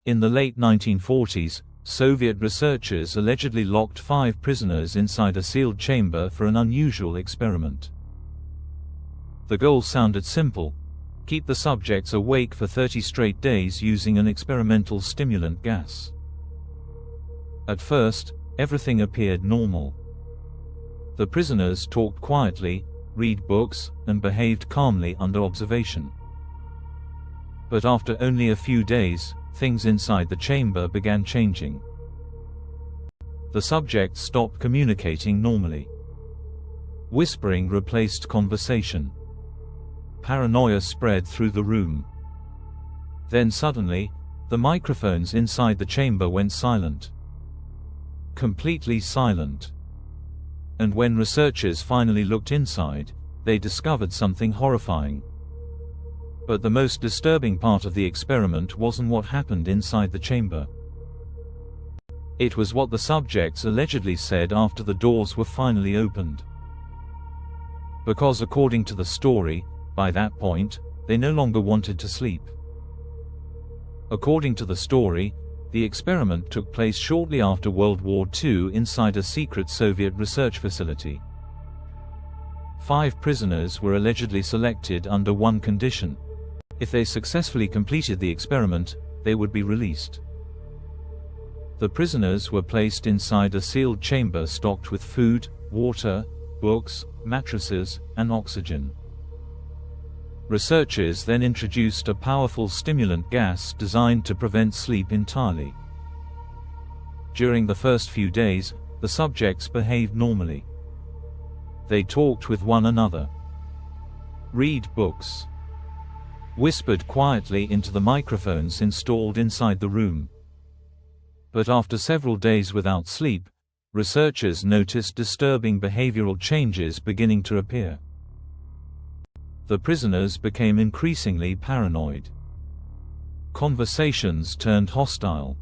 In the late 1940s, Soviet researchers allegedly locked 5 prisoners inside a sealed chamber for an unusual experiment. The goal sounded simple: keep the subjects awake for 30 straight days using an experimental stimulant gas. At first, everything appeared normal. The prisoners talked quietly, read books, and behaved calmly under observation. But after only a few days, things inside the chamber began changing. The subjects stopped communicating normally. Whispering replaced conversation. Paranoia spread through the room. Then suddenly, the microphones inside the chamber went silent. Completely silent. And when researchers finally looked inside, they discovered something horrifying. But the most disturbing part of the experiment wasn't what happened inside the chamber. It was what the subjects allegedly said after the doors were finally opened. Because according to the story, by that point, they no longer wanted to sleep. According to the story, the experiment took place shortly after World War II inside a secret Soviet research facility. 5 prisoners were allegedly selected under one condition: if they successfully completed the experiment, they would be released. The prisoners were placed inside a sealed chamber stocked with food, water, books, mattresses, and oxygen. Researchers then introduced a powerful stimulant gas designed to prevent sleep entirely. During the first few days, the subjects behaved normally. They talked with one another, read books, whispered quietly into the microphones installed inside the room. But after several days without sleep, researchers noticed disturbing behavioral changes beginning to appear. The prisoners became increasingly paranoid. Conversations turned hostile.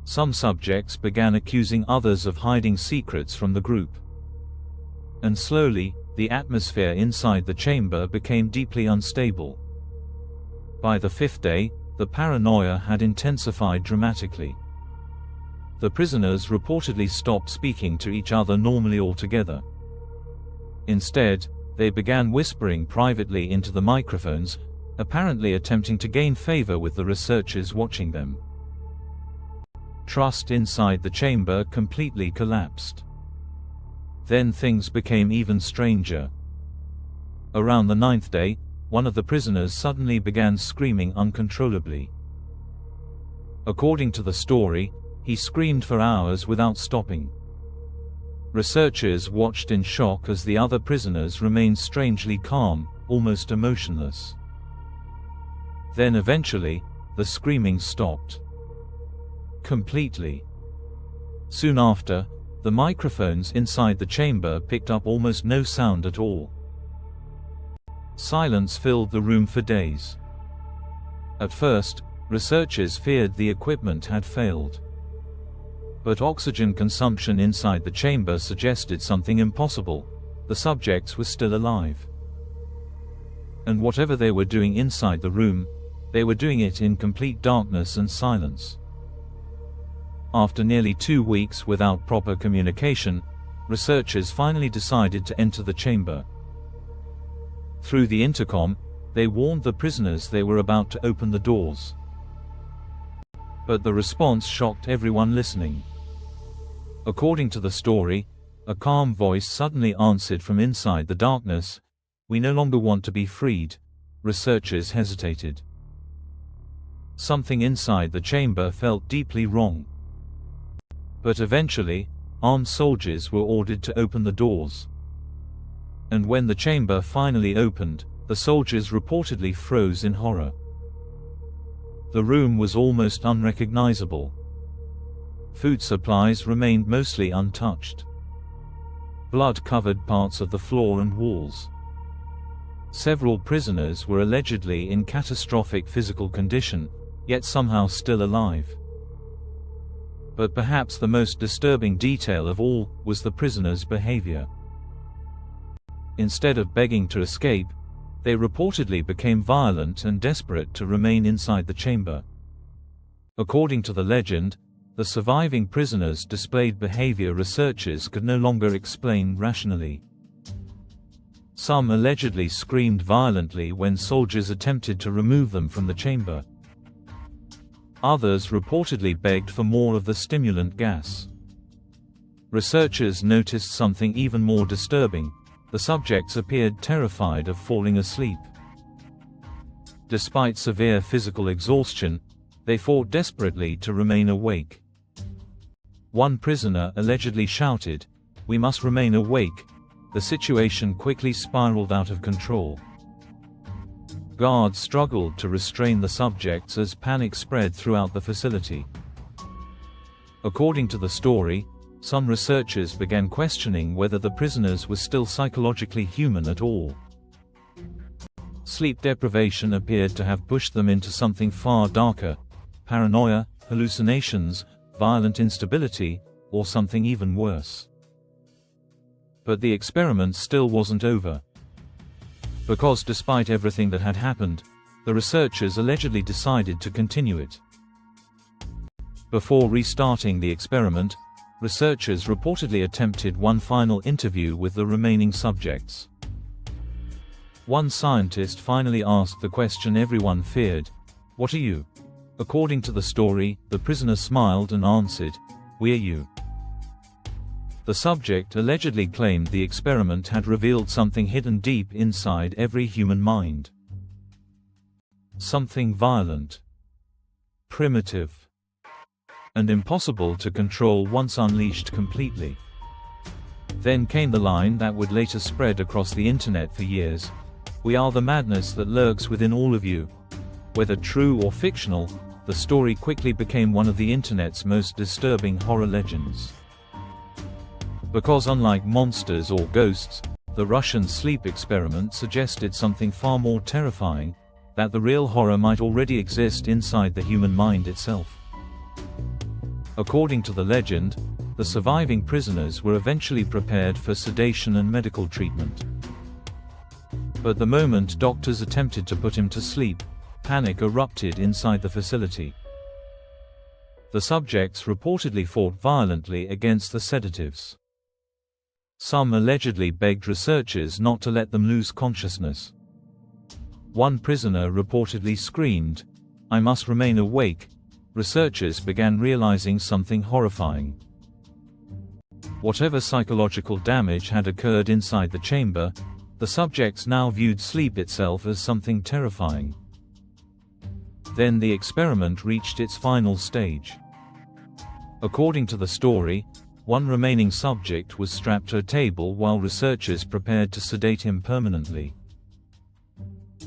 Some subjects began accusing others of hiding secrets from the group. And slowly, the atmosphere inside the chamber became deeply unstable. By the 5th day, the paranoia had intensified dramatically. The prisoners reportedly stopped speaking to each other normally altogether. Instead, they began whispering privately into the microphones, apparently attempting to gain favor with the researchers watching them. Trust inside the chamber completely collapsed. Then things became even stranger. Around the 9th day, one of the prisoners suddenly began screaming uncontrollably. According to the story, he screamed for hours without stopping. Researchers watched in shock as the other prisoners remained strangely calm, almost emotionless. Then eventually, the screaming stopped. Completely. Soon after, the microphones inside the chamber picked up almost no sound at all. Silence filled the room for days. At first, researchers feared the equipment had failed. But oxygen consumption inside the chamber suggested something impossible: the subjects were still alive. And whatever they were doing inside the room, they were doing it in complete darkness and silence. After nearly 2 weeks without proper communication, researchers finally decided to enter the chamber. Through the intercom, they warned the prisoners they were about to open the doors. But the response shocked everyone listening. According to the story, a calm voice suddenly answered from inside the darkness, "We no longer want to be freed." Researchers hesitated. Something inside the chamber felt deeply wrong. But eventually, armed soldiers were ordered to open the doors. And when the chamber finally opened, the soldiers reportedly froze in horror. The room was almost unrecognizable. Food supplies remained mostly untouched. Blood covered parts of the floor and walls. Several prisoners were allegedly in catastrophic physical condition, yet somehow still alive. But perhaps the most disturbing detail of all was the prisoners' behavior. Instead of begging to escape, they reportedly became violent and desperate to remain inside the chamber. According to the legend, the surviving prisoners displayed behavior researchers could no longer explain rationally. Some allegedly screamed violently when soldiers attempted to remove them from the chamber. Others reportedly begged for more of the stimulant gas. Researchers noticed something even more disturbing: the subjects appeared terrified of falling asleep. Despite severe physical exhaustion, they fought desperately to remain awake. One prisoner allegedly shouted, "We must remain awake." The situation quickly spiraled out of control. Guards struggled to restrain the subjects as panic spread throughout the facility. According to the story, some researchers began questioning whether the prisoners were still psychologically human at all. Sleep deprivation appeared to have pushed them into something far darker: paranoia, hallucinations, violent instability, or something even worse. But the experiment still wasn't over. Because despite everything that had happened, the researchers allegedly decided to continue it. Before restarting the experiment, researchers reportedly attempted one final interview with the remaining subjects. One scientist finally asked the question everyone feared: "What are you?" According to the story, the prisoner smiled and answered, "We are you." The subject allegedly claimed the experiment had revealed something hidden deep inside every human mind. Something violent, primitive, and impossible to control once unleashed completely. Then came the line that would later spread across the internet for years: "We are the madness that lurks within all of you." Whether true or fictional, the story quickly became one of the internet's most disturbing horror legends. Because unlike monsters or ghosts, the Russian sleep experiment suggested something far more terrifying: that the real horror might already exist inside the human mind itself. According to the legend, the surviving prisoners were eventually prepared for sedation and medical treatment. But the moment doctors attempted to put him to sleep, panic erupted inside the facility. The subjects reportedly fought violently against the sedatives. Some allegedly begged researchers not to let them lose consciousness. One prisoner reportedly screamed, "I must remain awake." Researchers began realizing something horrifying. Whatever psychological damage had occurred inside the chamber, the subjects now viewed sleep itself as something terrifying. Then the experiment reached its final stage. According to the story, one remaining subject was strapped to a table while researchers prepared to sedate him permanently.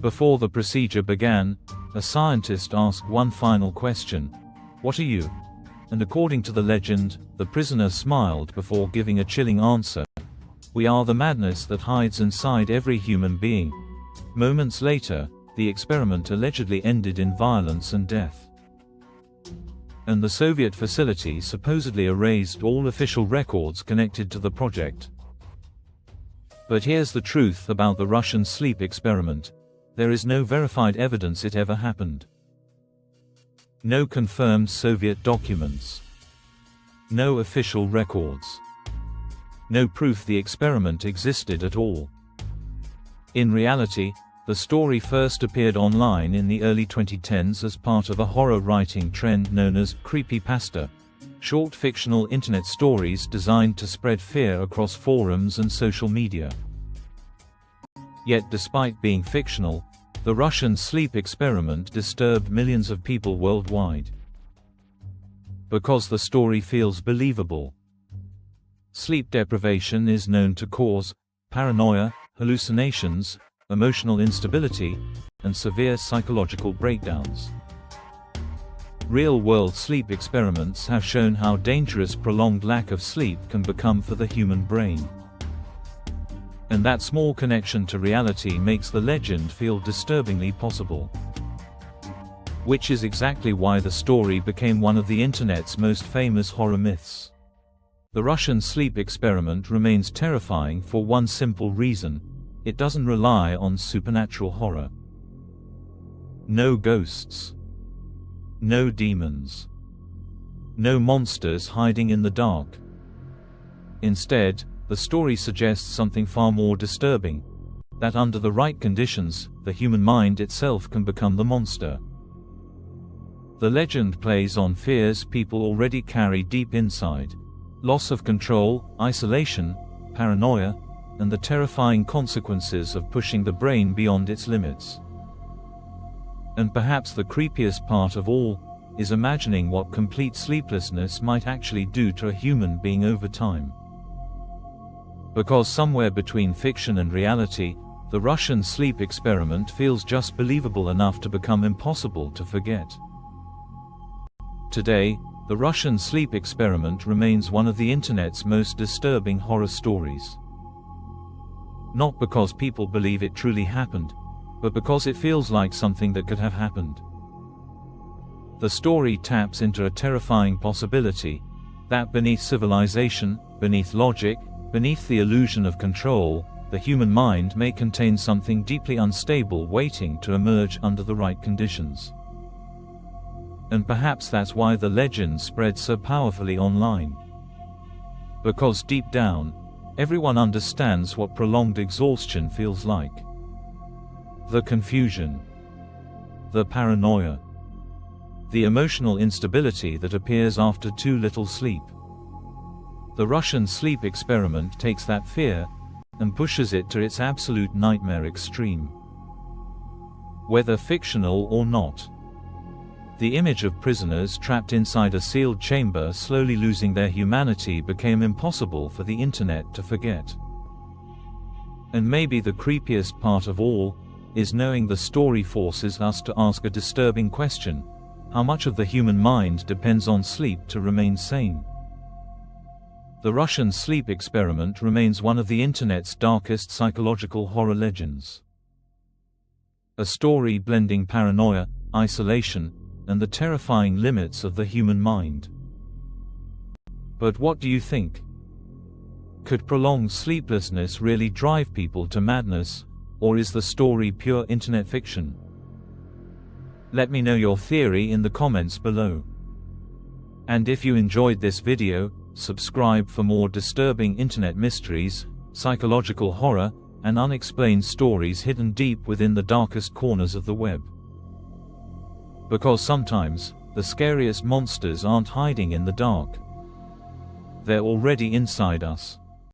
Before the procedure began, a scientist asked one final question: "What are you?" And according to the legend, the prisoner smiled before giving a chilling answer: "We are the madness that hides inside every human being." Moments later, the experiment allegedly ended in violence and death. And the Soviet facility supposedly erased all official records connected to the project. But here's the truth about the Russian sleep experiment: there is no verified evidence it ever happened. No confirmed Soviet documents. No official records. No proof the experiment existed at all. In reality, the story first appeared online in the early 2010s as part of a horror writing trend known as creepypasta, short fictional internet stories designed to spread fear across forums and social media. Yet despite being fictional, the Russian sleep experiment disturbed millions of people worldwide. Because the story feels believable. Sleep deprivation is known to cause paranoia, hallucinations, emotional instability, and severe psychological breakdowns. Real-world sleep experiments have shown how dangerous prolonged lack of sleep can become for the human brain. And that small connection to reality makes the legend feel disturbingly possible. Which is exactly why the story became one of the internet's most famous horror myths. The Russian sleep experiment remains terrifying for one simple reason: it doesn't rely on supernatural horror. No ghosts. No demons. No monsters hiding in the dark. Instead, the story suggests something far more disturbing, that under the right conditions, the human mind itself can become the monster. The legend plays on fears people already carry deep inside: loss of control, isolation, paranoia, and the terrifying consequences of pushing the brain beyond its limits. And perhaps the creepiest part of all is imagining what complete sleeplessness might actually do to a human being over time. Because somewhere between fiction and reality, the Russian sleep experiment feels just believable enough to become impossible to forget. Today, the Russian sleep experiment remains one of the internet's most disturbing horror stories. Not because people believe it truly happened, but because it feels like something that could have happened. The story taps into a terrifying possibility, that beneath civilization, beneath logic, beneath the illusion of control, the human mind may contain something deeply unstable waiting to emerge under the right conditions. And perhaps that's why the legend spread so powerfully online. Because deep down, everyone understands what prolonged exhaustion feels like. The confusion, the paranoia, the emotional instability that appears after too little sleep. The Russian sleep experiment takes that fear and pushes it to its absolute nightmare extreme. Whether fictional or not, the image of prisoners trapped inside a sealed chamber slowly losing their humanity became impossible for the internet to forget. And maybe the creepiest part of all is knowing the story forces us to ask a disturbing question: how much of the human mind depends on sleep to remain sane? The Russian sleep experiment remains one of the internet's darkest psychological horror legends. A story blending paranoia, isolation, and the terrifying limits of the human mind. But what do you think? Could prolonged sleeplessness really drive people to madness, or is the story pure internet fiction? Let me know your theory in the comments below. And if you enjoyed this video, subscribe for more disturbing internet mysteries, psychological horror, and unexplained stories hidden deep within the darkest corners of the web. Because sometimes, the scariest monsters aren't hiding in the dark. They're already inside us.